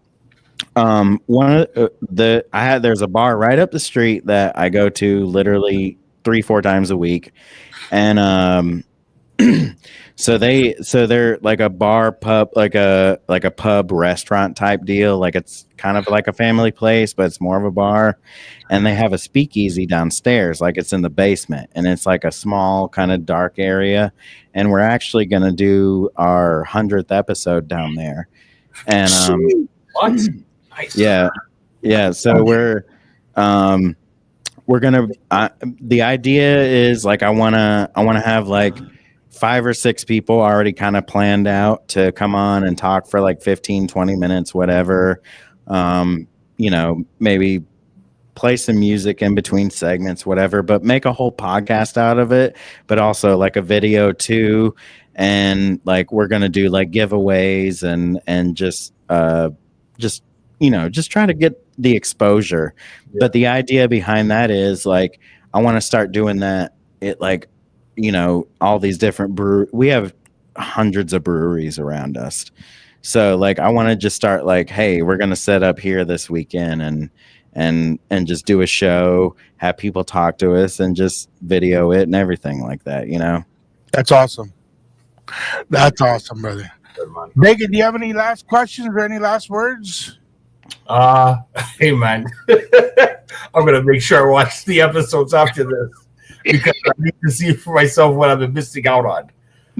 one of there's a bar right up the street that I go to literally 3-4 times a week, and so they're like a bar pub, like a pub restaurant type deal. Like it's kind of like a family place, but it's more of a bar. And they have a speakeasy downstairs, like it's in the basement, and it's like a small kind of dark area. And we're actually gonna do our 100th episode down there. And What? Nice. yeah. So we're gonna. The idea is like I wanna have like 5 or 6 people already kind of planned out to come on and talk for like 15-20 minutes, whatever. Maybe play some music in between segments, whatever, but make a whole podcast out of it, but also like a video too. And like we're gonna do like giveaways and just just try to get the exposure. Yeah. But the idea behind that is like I want to start doing that. It like all these different we have hundreds of breweries around us, so like I want to just start like, hey, we're gonna set up here this weekend and just do a show, have people talk to us and just video it and everything like that. That's awesome. That's awesome, brother. Megan, do you have any last questions or any last words? Hey man, I'm gonna make sure I watch the episodes after this because I need to see for myself what I've been missing out on.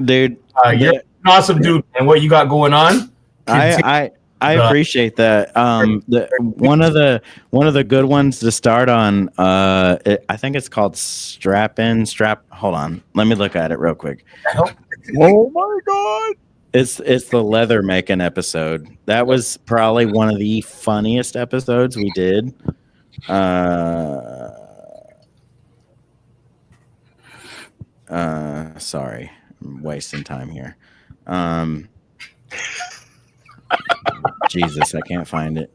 Dude, you're an awesome dude, and what you got going on. I appreciate that. One of the good ones to start on. I think it's called Strap. Hold on, let me look at it real quick. Oh my god! It's the leather making episode. That was probably one of the funniest episodes we did. Sorry, I'm wasting time here. Jesus, I can't find it.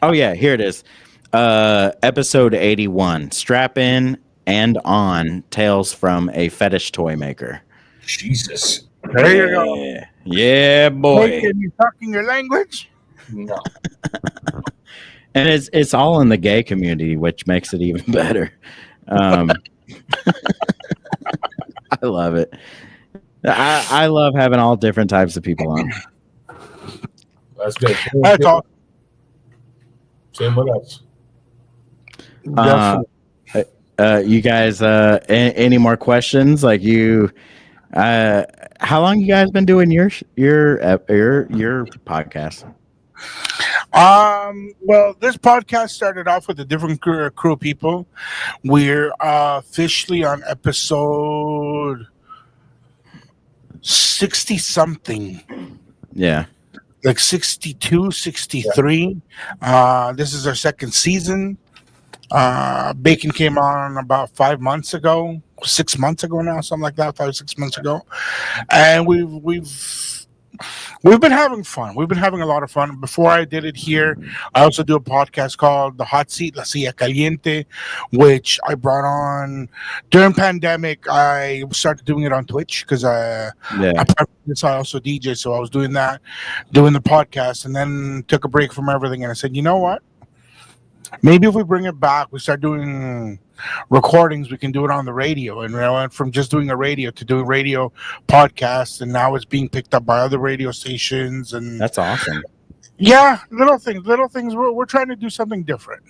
Oh yeah, here it is. Episode 81. Strap in and on tales from a fetish toy maker. Jesus. There you go. Yeah, boy. Hey, can you talking your language? No. And it's all in the gay community, which makes it even better. I love it. I love having all different types of people on. That's good. That's all. Same with us. You guys, any more questions? Like you, how long you guys been doing your podcast? Well, this podcast started off with a different crew of people. We're officially on episode 60 something. Yeah. Like 62, 63. Yeah. This is our second season. Bacon came on about 5 months ago, 6 months ago now, something like that, 5-6 months ago. And we've We've been having fun. We've been having a lot of fun. Before I did it here, I also do a podcast called The Hot Seat, La Silla Caliente, which I brought on during pandemic. I started doing it on Twitch because Yeah. apart from this, I also DJ. So I was doing that, doing the podcast, and then took a break from everything. And I said, you know what? Maybe if we bring it back, we start doing recordings, we can do it on the radio. And we went from just doing a radio to doing radio podcasts, and now it's being picked up by other radio stations. And That's awesome. yeah, little things. We're trying to do something different.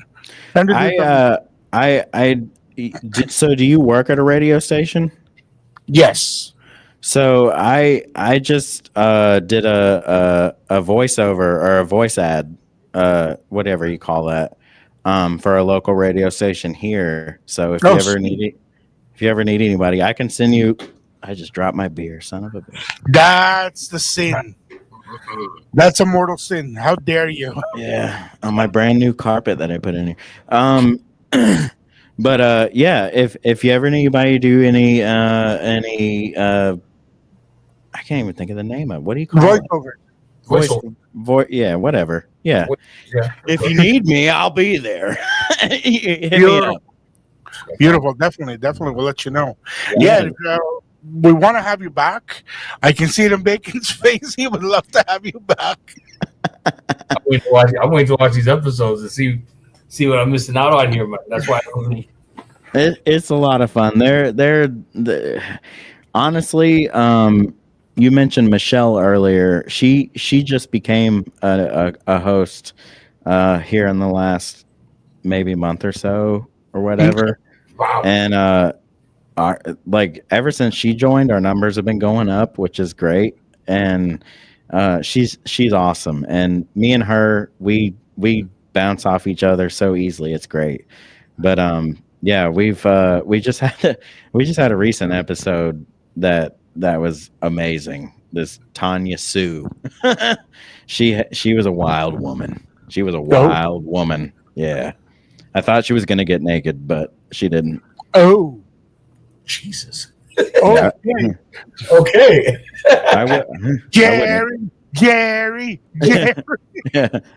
So do you work at a radio station? yes. So I just did a voiceover or a voice ad, whatever you call that, for a local radio station here. So if you ever need anybody, I can send you. I just dropped my beer, son of a bitch. That's the sin. That's a mortal sin. How dare you? Yeah, on my brand new carpet that I put in here. But yeah, if you ever need anybody to do any I can't even think of the name of it. What do you call it? Voiceover. Yeah, whatever. Yeah. Yeah. If you need me, I'll be there. Hit me Beautiful. up. Beautiful. Definitely. We'll let you know. Yeah. Yeah. We want to have you back. I can see it in Bacon's face. He would love to have you back. Uh, I'm waiting to watch these episodes to see what I'm missing out on here, man. That's why It's a lot of fun. Honestly, you mentioned Michelle earlier. She just became a host here in the last maybe month or so or whatever. wow. And like ever since she joined, our numbers have been going up, which is great. And she's awesome. And me and her, we bounce off each other so easily. It's great. But yeah, we just had a recent episode that was amazing. This Tanya Sue. she was a wild woman. She was a wild woman. Yeah. I thought she was gonna get naked, but she didn't. Oh. Jesus. Oh, Okay. Jerry. Yeah,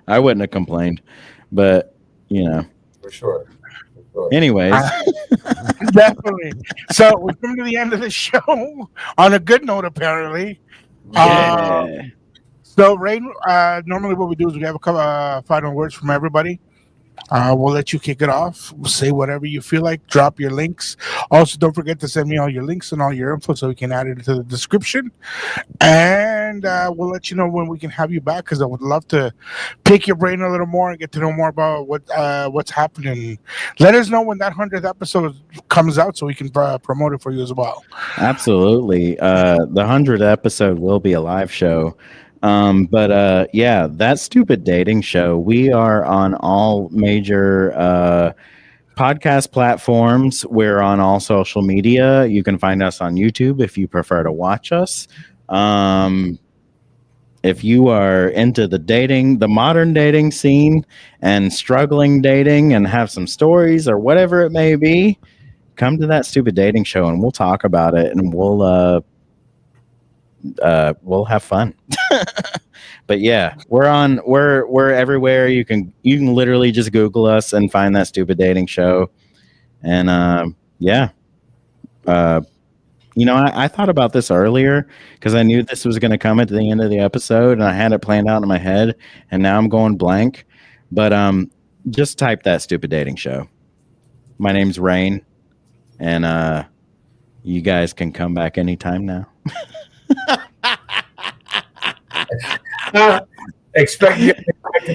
I wouldn't have complained, but you know. For sure. Anyways, Definitely. So we come to the end of the show on a good note, apparently. yeah. So, Rane, normally what we do is we have a couple final words from everybody. We'll let you kick it off. Say whatever you feel like. Drop your links. Also, don't forget to send me all your links and all your info so we can add it to the description. And we'll let you know when we can have you back because I would love to pick your brain a little more and get to know more about what's happening. Let us know when that 100th episode comes out so we can promote it for you as well. Absolutely. The 100th episode will be a live show. But yeah, that stupid dating show. We are on all major podcast platforms. We're on all social media. You can find us on YouTube if you prefer to watch us. If you are into the modern dating scene and struggling dating and have some stories or whatever it may be, come to that stupid dating show and we'll talk about it and we'll have fun. But yeah, we're everywhere. You can literally just Google us and find that stupid dating show. And yeah. You know, I thought about this earlier because I knew this was going to come at the end of the episode and I had it planned out in my head and now I'm going blank. But just type that stupid dating show. My name's Rane and you guys can come back anytime now. Expect it,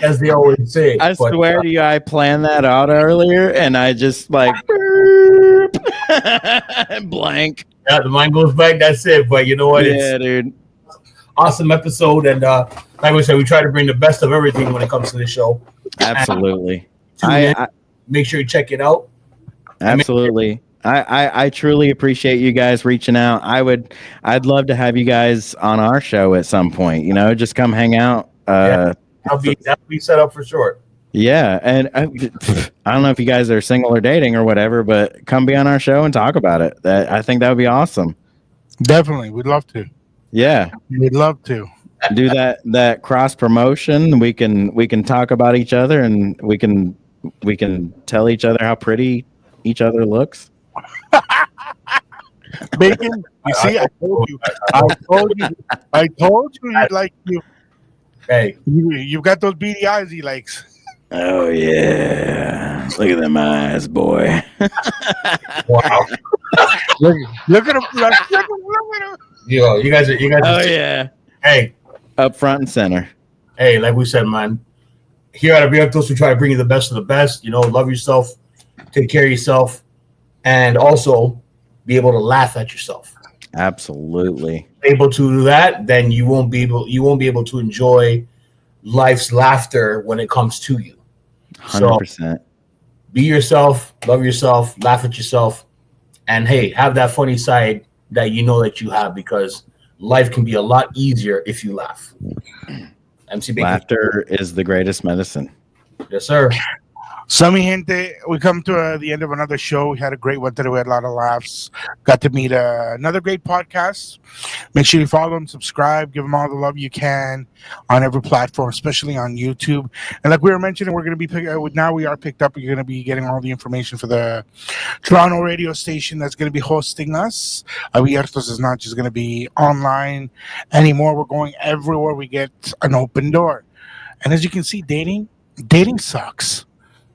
as they always say. I swear to you, I planned that out earlier and I just like blank. Yeah, the mind goes blank. That's it. But you know what? Yeah, dude. Awesome episode. And like we said, we try to bring the best of everything when it comes to the show. Absolutely. Make sure you check it out. Absolutely. I truly appreciate you guys reaching out. I'd love to have you guys on our show at some point, you know, just come hang out. That'll be set up for sure. Yeah. And I don't know if you guys are single or dating or whatever, but come be on our show and talk about it. I think that would be awesome. Definitely. We'd love to. Yeah. We'd love to. do that cross promotion. We can talk about each other, and we can tell each other how pretty each other looks. Bacon, you see, I told you. I told you you'd like you. Hey, You've got those beady eyes he likes. Oh yeah, look at them eyes, boy. wow. Look at him. Look at him. Yo, you guys are. Oh yeah, Hey, up front and center. hey, like we said, man. Here at Abiertos, we try to bring you the best of the best. You know, love yourself, take care of yourself, and also be able to laugh at yourself. Absolutely. Able to do that, then you won't be able to enjoy life's laughter when it comes to you. 100%. Be yourself, love yourself, laugh at yourself, and hey, have that funny side that you know that you have, because life can be a lot easier if you laugh. MC Bacon. Laughter is the greatest medicine. Yes, sir. So, mi gente, we come to the end of another show. We had a great one today. We had a lot of laughs. Got to meet another great podcast. Make sure you follow them, subscribe, give them all the love you can on every platform, especially on YouTube. And like we were mentioning, we're going to be now we are picked up. You're going to be getting all the information for the Toronto radio station that's going to be hosting us. Abiertos is not just going to be online anymore. We're going everywhere we get an open door. And as you can see, dating sucks.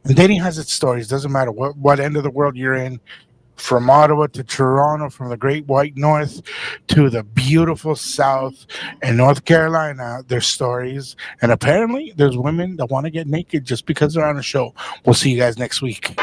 And dating has its stories. Doesn't matter what end of the world you're in, from Ottawa to Toronto, from the Great White North to the beautiful South and North Carolina. There's stories, and apparently there's women that want to get naked just because they're on a show. We'll see you guys next week.